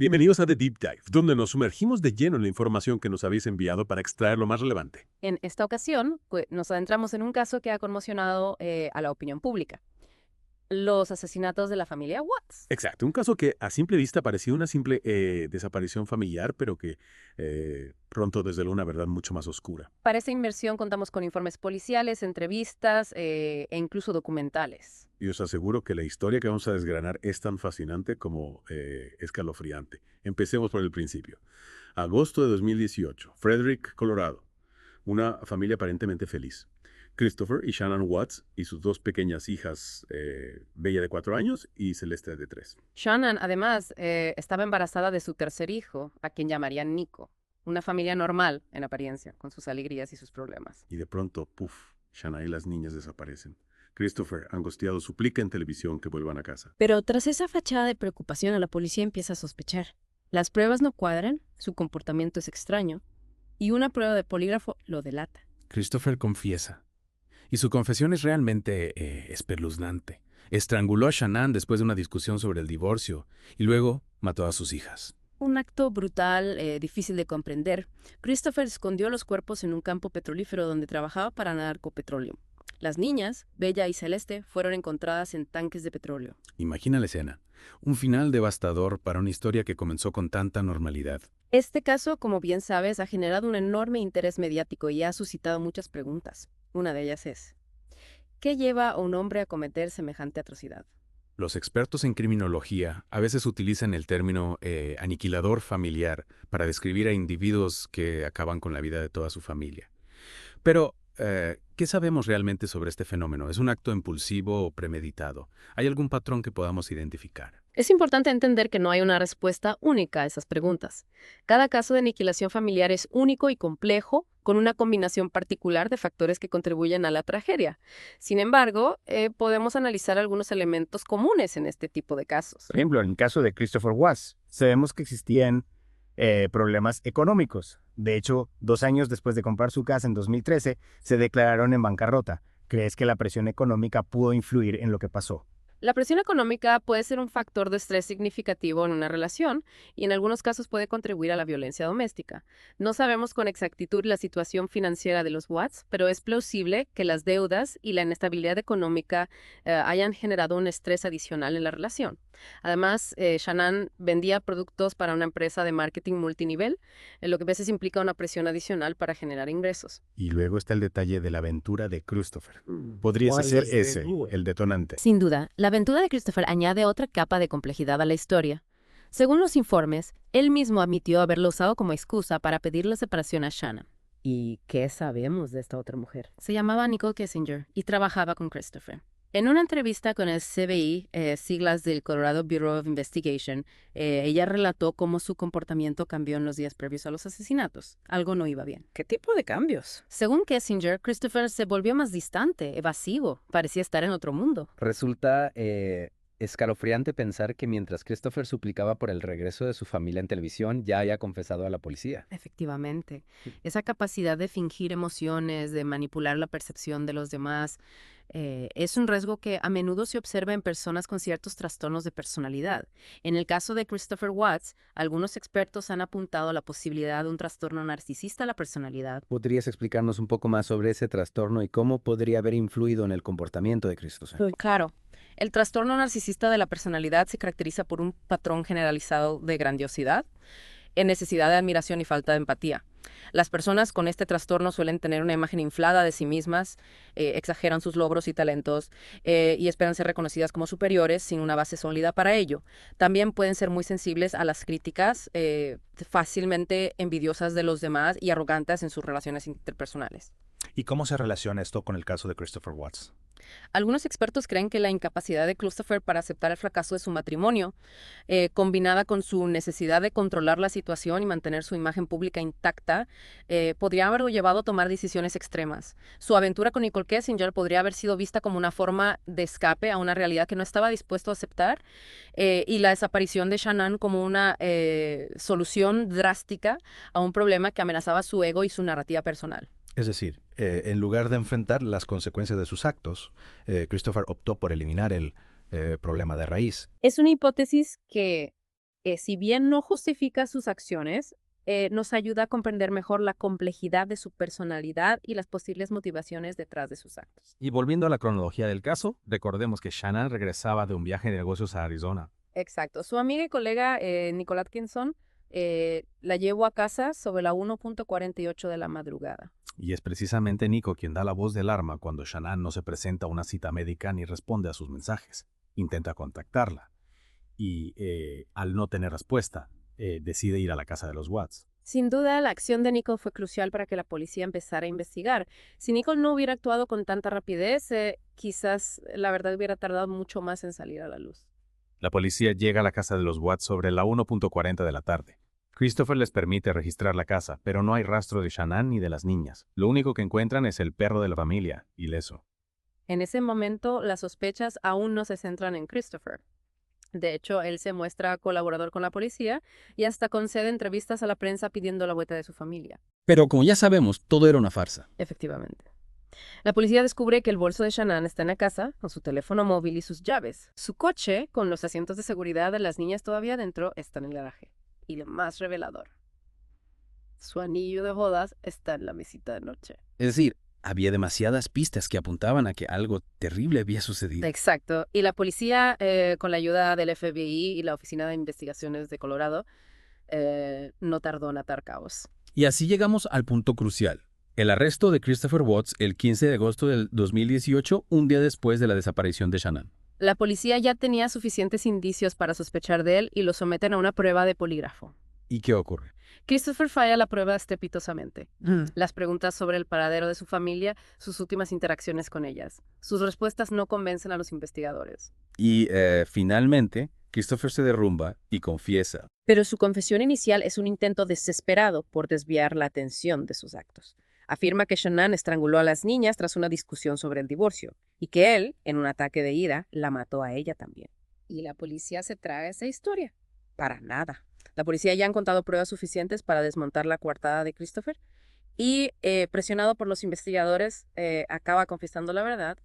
Bienvenidos a The Deep Dive, donde nos sumergimos de lleno en la información que nos habéis enviado para extraer lo más relevante. En esta ocasión, nos adentramos en un caso que ha conmocionado a la opinión pública. Los asesinatos de la familia Watts. Exacto, un caso que a simple vista parecía una simple desaparición familiar, pero que pronto desveló una verdad mucho más oscura. Para esta inmersión contamos con informes policiales, entrevistas e incluso documentales. Y os aseguro que la historia que vamos a desgranar es tan fascinante como escalofriante. Empecemos por el principio. Agosto de 2018, Frederick, Colorado. Una familia aparentemente feliz. Christopher y Shannon Watts y sus dos pequeñas hijas, Bella de 4 años y Celeste de 3. Shannon, además, estaba embarazada de su tercer hijo, a quien llamarían Nico. Una familia normal, en apariencia, con sus alegrías y sus problemas. Y de pronto, puff, Shannon y las niñas desaparecen. Christopher, angustiado, suplica en televisión que vuelvan a casa. Pero tras esa fachada de preocupación, a la policía empieza a sospechar. Las pruebas no cuadran, su comportamiento es extraño, y una prueba de polígrafo lo delata. Christopher confiesa. Y su confesión es realmente espeluznante. Estranguló a Shannon después de una discusión sobre el divorcio y luego mató a sus hijas. Un acto brutal, difícil de comprender. Christopher escondió los cuerpos en un campo petrolífero donde trabajaba para Narcopetroleum. Las niñas, Bella y Celeste, fueron encontradas en tanques de petróleo. Imagina la escena. Un final devastador para una historia que comenzó con tanta normalidad. Este caso, como bien sabes, ha generado un enorme interés mediático y ha suscitado muchas preguntas. Una de ellas es, ¿qué lleva a un hombre a cometer semejante atrocidad? Los expertos en criminología a veces utilizan el término aniquilador familiar para describir a individuos que acaban con la vida de toda su familia. Pero, ¿qué sabemos realmente sobre este fenómeno? ¿Es un acto impulsivo o premeditado? ¿Hay algún patrón que podamos identificar? Es importante entender que no hay una respuesta única a esas preguntas. Cada caso de aniquilación familiar es único y complejo, con una combinación particular de factores que contribuyen a la tragedia. Sin embargo, podemos analizar algunos elementos comunes en este tipo de casos. Por ejemplo, en el caso de Christopher Watts, sabemos que existían problemas económicos. De hecho, 2 años después de comprar su casa en 2013, se declararon en bancarrota. ¿Crees que la presión económica pudo influir en lo que pasó? La presión económica puede ser un factor de estrés significativo en una relación y en algunos casos puede contribuir a la violencia doméstica. No sabemos con exactitud la situación financiera de los Watts, pero es plausible que las deudas y la inestabilidad económica hayan generado un estrés adicional en la relación. Además, Shannon vendía productos para una empresa de marketing multinivel, lo que a veces implica una presión adicional para generar ingresos. Y luego está el detalle de la aventura de Christopher. ¿Podría ser ese el detonante? Sin duda, la aventura de Christopher añade otra capa de complejidad a la historia. Según los informes, él mismo admitió haberlo usado como excusa para pedir la separación a Shannon. ¿Y qué sabemos de esta otra mujer? Se llamaba Nicole Kessinger y trabajaba con Christopher. En una entrevista con el CBI, siglas del Colorado Bureau of Investigation, ella relató cómo su comportamiento cambió en los días previos a los asesinatos. Algo no iba bien. ¿Qué tipo de cambios? Según Kessinger, Christopher se volvió más distante, evasivo, parecía estar en otro mundo. Resulta escalofriante pensar que mientras Christopher suplicaba por el regreso de su familia en televisión, ya haya confesado a la policía. Efectivamente. Esa capacidad de fingir emociones, de manipular la percepción de los demás, es un riesgo que a menudo se observa en personas con ciertos trastornos de personalidad. En el caso de Christopher Watts, algunos expertos han apuntado a la posibilidad de un trastorno narcisista a la personalidad. ¿Podrías explicarnos un poco más sobre ese trastorno y cómo podría haber influido en el comportamiento de Christopher? Claro. El trastorno narcisista de la personalidad se caracteriza por un patrón generalizado de grandiosidad, en necesidad de admiración y falta de empatía. Las personas con este trastorno suelen tener una imagen inflada de sí mismas, exageran sus logros y talentos y esperan ser reconocidas como superiores sin una base sólida para ello. También pueden ser muy sensibles a las críticas, fácilmente envidiosas de los demás y arrogantes en sus relaciones interpersonales. ¿Y cómo se relaciona esto con el caso de Christopher Watts? Algunos expertos creen que la incapacidad de Christopher para aceptar el fracaso de su matrimonio, combinada con su necesidad de controlar la situación y mantener su imagen pública intacta, podría haberlo llevado a tomar decisiones extremas. Su aventura con Nicole Kessinger podría haber sido vista como una forma de escape a una realidad que no estaba dispuesto a aceptar, y la desaparición de Shannon como una solución drástica a un problema que amenazaba su ego y su narrativa personal. Es decir, en lugar de enfrentar las consecuencias de sus actos, Christopher optó por eliminar el problema de raíz. Es una hipótesis que Si bien no justifica sus acciones, nos ayuda a comprender mejor la complejidad de su personalidad y las posibles motivaciones detrás de sus actos. Y volviendo a la cronología del caso, recordemos que Shannan regresaba de un viaje de negocios a Arizona. Exacto. Su amiga y colega Nicole Atkinson la llevó a casa sobre la 1:48 de la madrugada. Y es precisamente Nico quien da la voz de alarma cuando Shannan no se presenta a una cita médica ni responde a sus mensajes. Intenta contactarla y, al no tener respuesta, decide ir a la casa de los Watts. Sin duda, la acción de Nicole fue crucial para que la policía empezara a investigar. Si Nicole no hubiera actuado con tanta rapidez, quizás la verdad hubiera tardado mucho más en salir a la luz. La policía llega a la casa de los Watts sobre la 1:40 de la tarde. Christopher les permite registrar la casa, pero no hay rastro de Shannan ni de las niñas. Lo único que encuentran es el perro de la familia, ileso. En ese momento, las sospechas aún no se centran en Christopher. De hecho, él se muestra colaborador con la policía y hasta concede entrevistas a la prensa pidiendo la vuelta de su familia. Pero como ya sabemos, todo era una farsa. Efectivamente. La policía descubre que el bolso de Shannan está en la casa, con su teléfono móvil y sus llaves. Su coche, con los asientos de seguridad de las niñas todavía dentro, está en el garaje. Y lo más revelador, su anillo de bodas está en la mesita de noche. Es decir, había demasiadas pistas que apuntaban a que algo terrible había sucedido. Exacto. Y la policía, con la ayuda del FBI y la Oficina de Investigaciones de Colorado, no tardó en atar cabos. Y así llegamos al punto crucial. El arresto de Christopher Watts el 15 de agosto del 2018, un día después de la desaparición de Shannan. La policía ya tenía suficientes indicios para sospechar de él y lo someten a una prueba de polígrafo. ¿Y qué ocurre? Christopher falla la prueba estrepitosamente. Las preguntas sobre el paradero de su familia, sus últimas interacciones con ellas. Sus respuestas no convencen a los investigadores. Y finalmente, Christopher se derrumba y confiesa. Pero su confesión inicial es un intento desesperado por desviar la atención de sus actos. Afirma que Shannan estranguló a las niñas tras una discusión sobre el divorcio y que él, en un ataque de ira, la mató a ella también. ¿Y la policía se traga esa historia? Para nada. La policía ya ha encontrado pruebas suficientes para desmontar la coartada de Christopher y, presionado por los investigadores, acaba confesando la verdad.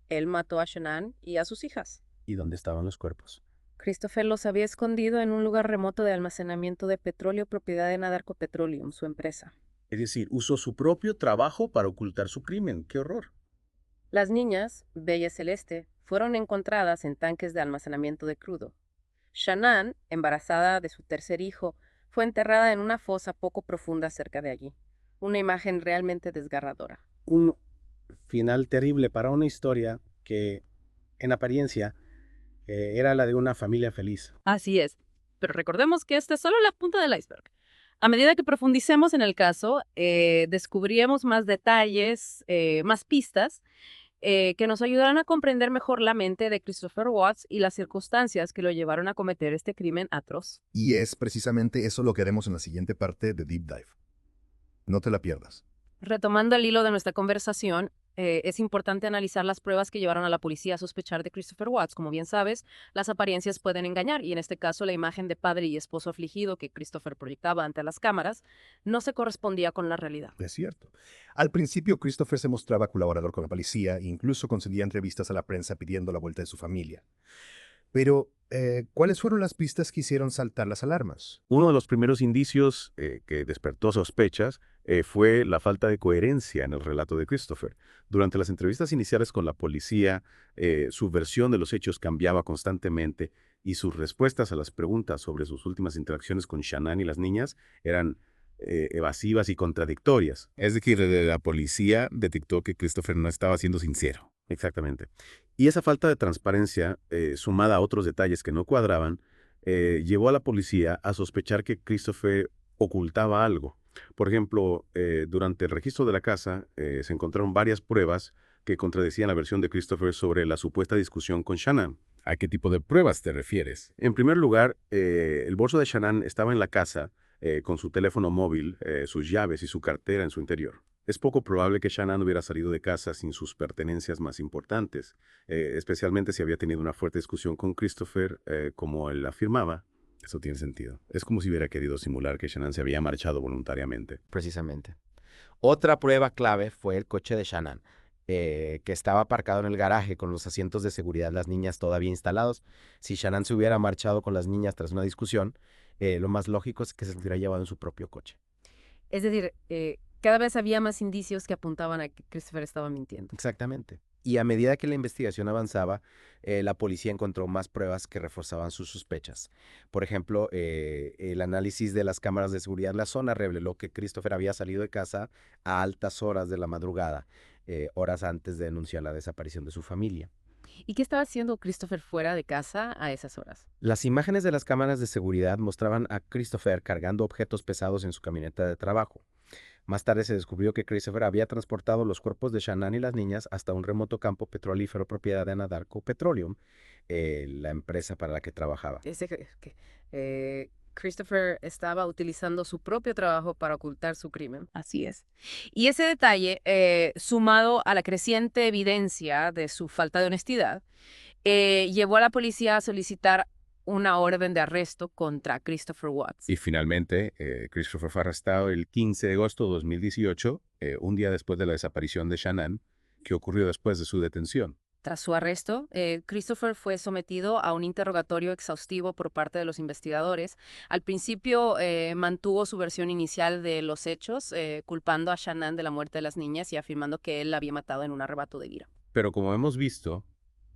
Él mató a Shannan y a sus hijas. ¿Y dónde estaban los cuerpos? Christopher los había escondido en un lugar remoto de almacenamiento de petróleo propiedad de Nadarco Petroleum, su empresa. Es decir, usó su propio trabajo para ocultar su crimen. ¡Qué horror! Las niñas, Bella y Celeste, fueron encontradas en tanques de almacenamiento de crudo. Shannan, embarazada de su tercer hijo, fue enterrada en una fosa poco profunda cerca de allí. Una imagen realmente desgarradora. Un final terrible para una historia que, en apariencia, era la de una familia feliz. Así es. Pero recordemos que esta es solo la punta del iceberg. A medida que profundicemos en el caso, descubriremos más detalles, más pistas, que nos ayudarán a comprender mejor la mente de Christopher Watts y las circunstancias que lo llevaron a cometer este crimen atroz. Y es precisamente eso lo que haremos en la siguiente parte de Deep Dive. No te la pierdas. Retomando el hilo de nuestra conversación, es importante analizar las pruebas que llevaron a la policía a sospechar de Christopher Watts. Como bien sabes, las apariencias pueden engañar y en este caso la imagen de padre y esposo afligido que Christopher proyectaba ante las cámaras no se correspondía con la realidad. Es cierto. Al principio, Christopher se mostraba colaborador con la policía e incluso concedía entrevistas a la prensa pidiendo la vuelta de su familia. Pero, ¿cuáles fueron las pistas que hicieron saltar las alarmas? Uno de los primeros indicios que despertó sospechas fue la falta de coherencia en el relato de Christopher. Durante las entrevistas iniciales con la policía, su versión de los hechos cambiaba constantemente y sus respuestas a las preguntas sobre sus últimas interacciones con Shannan y las niñas eran evasivas y contradictorias. Es decir, la policía detectó que Christopher no estaba siendo sincero. Exactamente. Y esa falta de transparencia, sumada a otros detalles que no cuadraban, llevó a la policía a sospechar que Christopher ocultaba algo. Por ejemplo, durante el registro de la casa se encontraron varias pruebas que contradecían la versión de Christopher sobre la supuesta discusión con Shannan. ¿A qué tipo de pruebas te refieres? En primer lugar, el bolso de Shannan estaba en la casa con su teléfono móvil, sus llaves y su cartera en su interior. Es poco probable que Shannan hubiera salido de casa sin sus pertenencias más importantes, especialmente si había tenido una fuerte discusión con Christopher, como él afirmaba. Eso tiene sentido. Es como si hubiera querido simular que Shannan se había marchado voluntariamente. Precisamente. Otra prueba clave fue el coche de Shannan. que estaba aparcado en el garaje con los asientos de seguridad, las niñas todavía instalados. Si Shanann se hubiera marchado con las niñas tras una discusión, lo más lógico es que se las hubiera llevado en su propio coche. Es decir, cada vez había más indicios que apuntaban a que Christopher estaba mintiendo. Exactamente. Y a medida que la investigación avanzaba, la policía encontró más pruebas que reforzaban sus sospechas. Por ejemplo, el análisis de las cámaras de seguridad en la zona reveló que Christopher había salido de casa a altas horas de la madrugada, horas antes de denunciar la desaparición de su familia. ¿Y qué estaba haciendo Christopher fuera de casa a esas horas? Las imágenes de las cámaras de seguridad mostraban a Christopher cargando objetos pesados en su camioneta de trabajo. Más tarde se descubrió que Christopher había transportado los cuerpos de Shanann y las niñas hasta un remoto campo petrolífero propiedad de Anadarko Petroleum, la empresa para la que trabajaba. Christopher estaba utilizando su propio trabajo para ocultar su crimen. Así es. Y ese detalle, sumado a la creciente evidencia de su falta de honestidad, llevó a la policía a solicitar una orden de arresto contra Christopher Watts. Y finalmente, Christopher fue arrestado el 15 de agosto de 2018, un día después de la desaparición de Shanann, que ocurrió después de su detención. Tras su arresto, Christopher fue sometido a un interrogatorio exhaustivo por parte de los investigadores. Al principio mantuvo su versión inicial de los hechos, culpando a Shanann de la muerte de las niñas y afirmando que él la había matado en un arrebato de ira. Pero como hemos visto,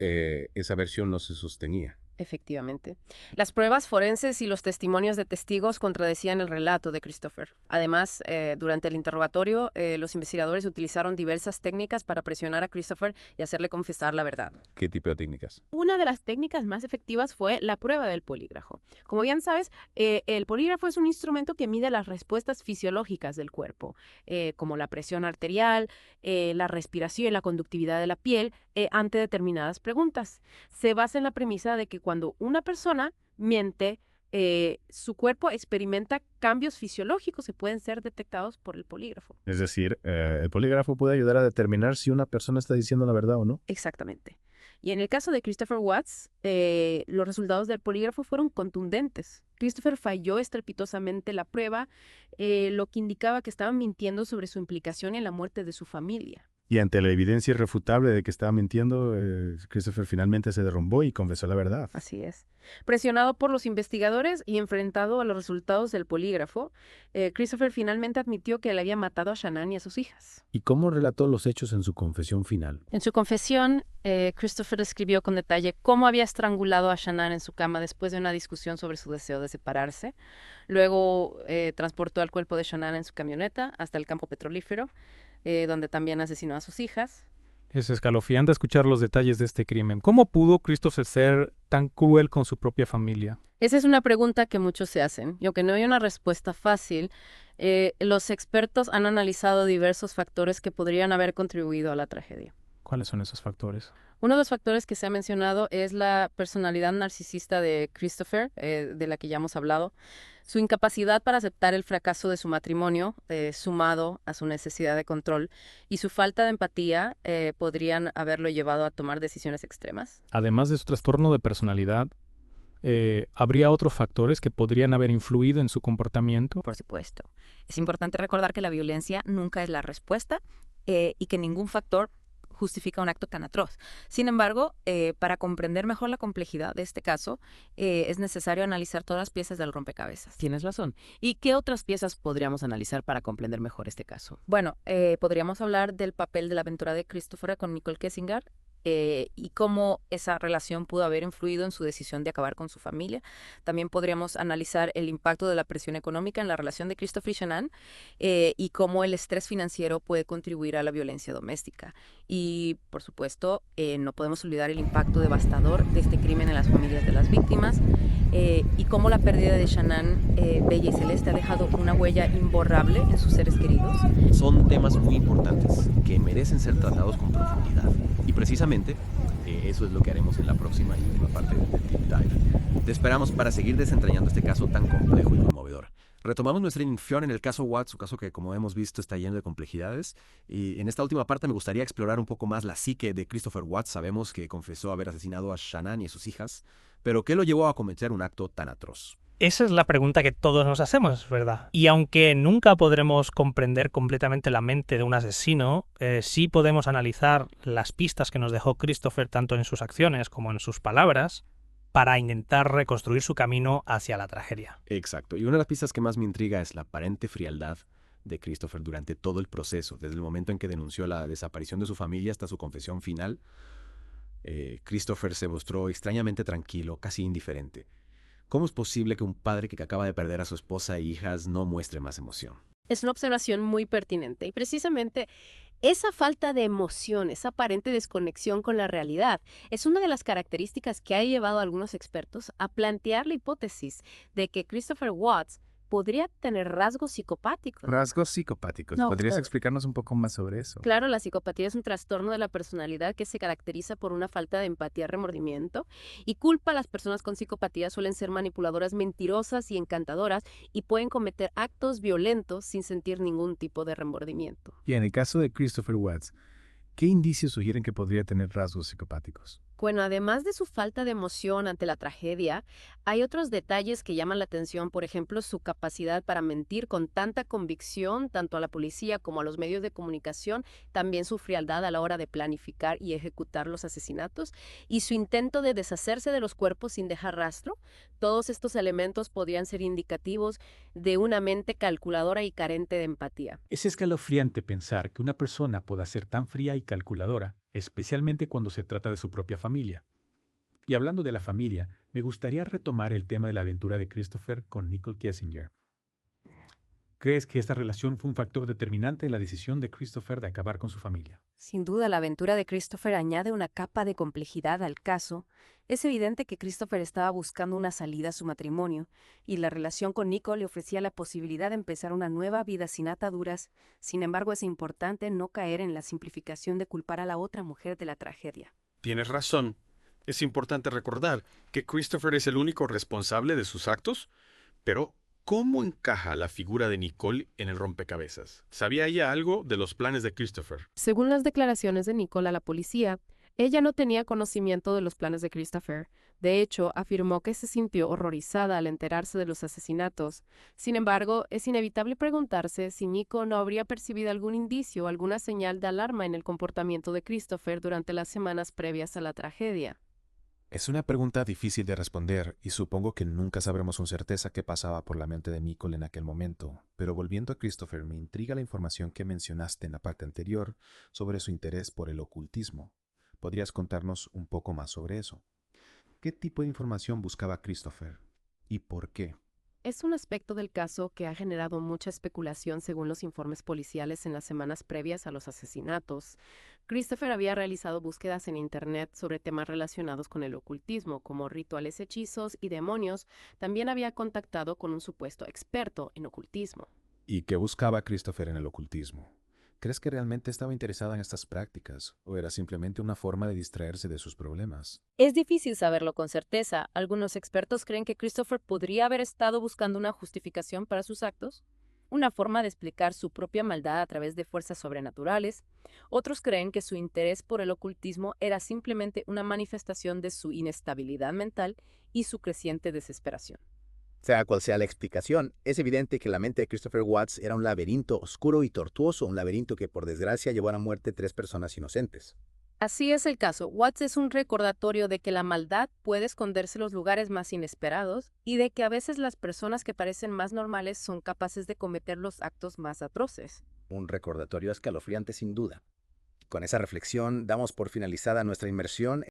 esa versión no se sostenía. Efectivamente. Las pruebas forenses y los testimonios de testigos contradecían el relato de Christopher. Además, durante el interrogatorio, los investigadores utilizaron diversas técnicas para presionar a Christopher y hacerle confesar la verdad. ¿Qué tipo de técnicas? Una de las técnicas más efectivas fue la prueba del polígrafo. Como bien sabes, el polígrafo es un instrumento que mide las respuestas fisiológicas del cuerpo, como la presión arterial, la respiración y la conductividad de la piel ante determinadas preguntas. Se basa en la premisa de que cuando una persona miente, su cuerpo experimenta cambios fisiológicos que pueden ser detectados por el polígrafo. Es decir, el polígrafo puede ayudar a determinar si una persona está diciendo la verdad o no. Exactamente. Y en el caso de Christopher Watts, los resultados del polígrafo fueron contundentes. Christopher falló estrepitosamente la prueba, lo que indicaba que estaba mintiendo sobre su implicación en la muerte de su familia. Y ante la evidencia irrefutable de que estaba mintiendo, Christopher finalmente se derrumbó y confesó la verdad. Así es. Presionado por los investigadores y enfrentado a los resultados del polígrafo, Christopher finalmente admitió que él había matado a Shanann y a sus hijas. ¿Y cómo relató los hechos en su confesión final? En su confesión, Christopher describió con detalle cómo había estrangulado a Shanann en su cama después de una discusión sobre su deseo de separarse. Luego transportó el cuerpo de Shanann en su camioneta hasta el campo petrolífero, donde también asesinó a sus hijas. Es escalofriante escuchar los detalles de este crimen. ¿Cómo pudo Christopher ser tan cruel con su propia familia? Esa es una pregunta que muchos se hacen. Y aunque no hay una respuesta fácil, los expertos han analizado diversos factores que podrían haber contribuido a la tragedia. ¿Cuáles son esos factores? Uno de los factores que se ha mencionado es la personalidad narcisista de Christopher, de la que ya hemos hablado. Su incapacidad para aceptar el fracaso de su matrimonio, sumado a su necesidad de control, y su falta de empatía podrían haberlo llevado a tomar decisiones extremas. Además de su trastorno de personalidad, ¿habría otros factores que podrían haber influido en su comportamiento? Por supuesto. Es importante recordar que la violencia nunca es la respuesta y que ningún factor justifica un acto tan atroz. Sin embargo, para comprender mejor la complejidad de este caso, es necesario analizar todas las piezas del rompecabezas. Tienes razón. ¿Y qué otras piezas podríamos analizar para comprender mejor este caso? Bueno, podríamos hablar del papel de la aventura de Christopher con Nicole Kessinger, y cómo esa relación pudo haber influido en su decisión de acabar con su familia. También podríamos analizar el impacto de la presión económica en la relación de Christopher y Shanann, y cómo el estrés financiero puede contribuir a la violencia doméstica. Y, por supuesto, no podemos olvidar el impacto devastador de este crimen en las familias de las víctimas, y cómo la pérdida de Shanann, Bella y Celeste ha dejado una huella imborrable en sus seres queridos. Son temas muy importantes que merecen ser tratados con profundidad. Y precisamente eso es lo que haremos en la próxima y última parte del Deep Dive. Te esperamos para seguir desentrañando este caso tan complejo y conmovedor. Retomamos nuestra iniciación en el caso Watts, un caso que, como hemos visto, está lleno de complejidades. Y en esta última parte me gustaría explorar un poco más la psique de Christopher Watts. Sabemos que confesó haber asesinado a Shanann y a sus hijas, pero ¿qué lo llevó a cometer un acto tan atroz? Esa es la pregunta que todos nos hacemos, ¿verdad? Y aunque nunca podremos comprender completamente la mente de un asesino, sí podemos analizar las pistas que nos dejó Christopher tanto en sus acciones como en sus palabras para intentar reconstruir su camino hacia la tragedia. Exacto. Y una de las pistas que más me intriga es la aparente frialdad de Christopher durante todo el proceso, desde el momento en que denunció la desaparición de su familia hasta su confesión final. Christopher se mostró extrañamente tranquilo, casi indiferente. ¿Cómo es posible que un padre que acaba de perder a su esposa e hijas no muestre más emoción? Es una observación muy pertinente y precisamente esa falta de emoción, esa aparente desconexión con la realidad, es una de las características que ha llevado a algunos expertos a plantear la hipótesis de que Christopher Watts podría tener rasgos psicopáticos. Rasgos psicopáticos. No, ¿Podrías explicarnos un poco más sobre eso? Claro, la psicopatía es un trastorno de la personalidad que se caracteriza por una falta de empatía, remordimiento y culpa. Las personas con psicopatía suelen ser manipuladoras, mentirosas y encantadoras y pueden cometer actos violentos sin sentir ningún tipo de remordimiento. Y en el caso de Christopher Watts, ¿qué indicios sugieren que podría tener rasgos psicopáticos? Bueno, además de su falta de emoción ante la tragedia, hay otros detalles que llaman la atención, por ejemplo, su capacidad para mentir con tanta convicción, tanto a la policía como a los medios de comunicación, también su frialdad a la hora de planificar y ejecutar los asesinatos, y su intento de deshacerse de los cuerpos sin dejar rastro. Todos estos elementos podrían ser indicativos de una mente calculadora y carente de empatía. Es escalofriante pensar que una persona pueda ser tan fría y calculadora, especialmente cuando se trata de su propia familia. Y hablando de la familia, me gustaría retomar el tema de la aventura de Christopher con Nicole Kessinger. ¿Crees que esta relación fue un factor determinante en la decisión de Christopher de acabar con su familia? Sin duda, la aventura de Christopher añade una capa de complejidad al caso. Es evidente que Christopher estaba buscando una salida a su matrimonio, y la relación con Nicole le ofrecía la posibilidad de empezar una nueva vida sin ataduras. Sin embargo, es importante no caer en la simplificación de culpar a la otra mujer de la tragedia. Tienes razón. Es importante recordar que Christopher es el único responsable de sus actos, pero ¿cómo encaja la figura de Nicole en el rompecabezas? ¿Sabía ella algo de los planes de Christopher? Según las declaraciones de Nicole a la policía, ella no tenía conocimiento de los planes de Christopher. De hecho, afirmó que se sintió horrorizada al enterarse de los asesinatos. Sin embargo, es inevitable preguntarse si Nicole no habría percibido algún indicio o alguna señal de alarma en el comportamiento de Christopher durante las semanas previas a la tragedia. Es una pregunta difícil de responder y supongo que nunca sabremos con certeza qué pasaba por la mente de Nicole en aquel momento. Pero volviendo a Christopher, me intriga la información que mencionaste en la parte anterior sobre su interés por el ocultismo. ¿Podrías contarnos un poco más sobre eso? ¿Qué tipo de información buscaba Christopher y por qué? Es un aspecto del caso que ha generado mucha especulación según los informes policiales en las semanas previas a los asesinatos. Christopher había realizado búsquedas en Internet sobre temas relacionados con el ocultismo, como rituales, hechizos y demonios. También había contactado con un supuesto experto en ocultismo. ¿Y qué buscaba Christopher en el ocultismo? ¿Crees que realmente estaba interesada en estas prácticas o era simplemente una forma de distraerse de sus problemas? Es difícil saberlo con certeza. Algunos expertos creen que Christopher podría haber estado buscando una justificación para sus actos, una forma de explicar su propia maldad a través de fuerzas sobrenaturales. Otros creen que su interés por el ocultismo era simplemente una manifestación de su inestabilidad mental y su creciente desesperación. Sea cual sea la explicación, es evidente que la mente de Christopher Watts era un laberinto oscuro y tortuoso, un laberinto que por desgracia llevó a la muerte 3 personas inocentes. Así es el caso. Watts es un recordatorio de que la maldad puede esconderse en los lugares más inesperados y de que a veces las personas que parecen más normales son capaces de cometer los actos más atroces. Un recordatorio escalofriante sin duda. Con esa reflexión damos por finalizada nuestra inmersión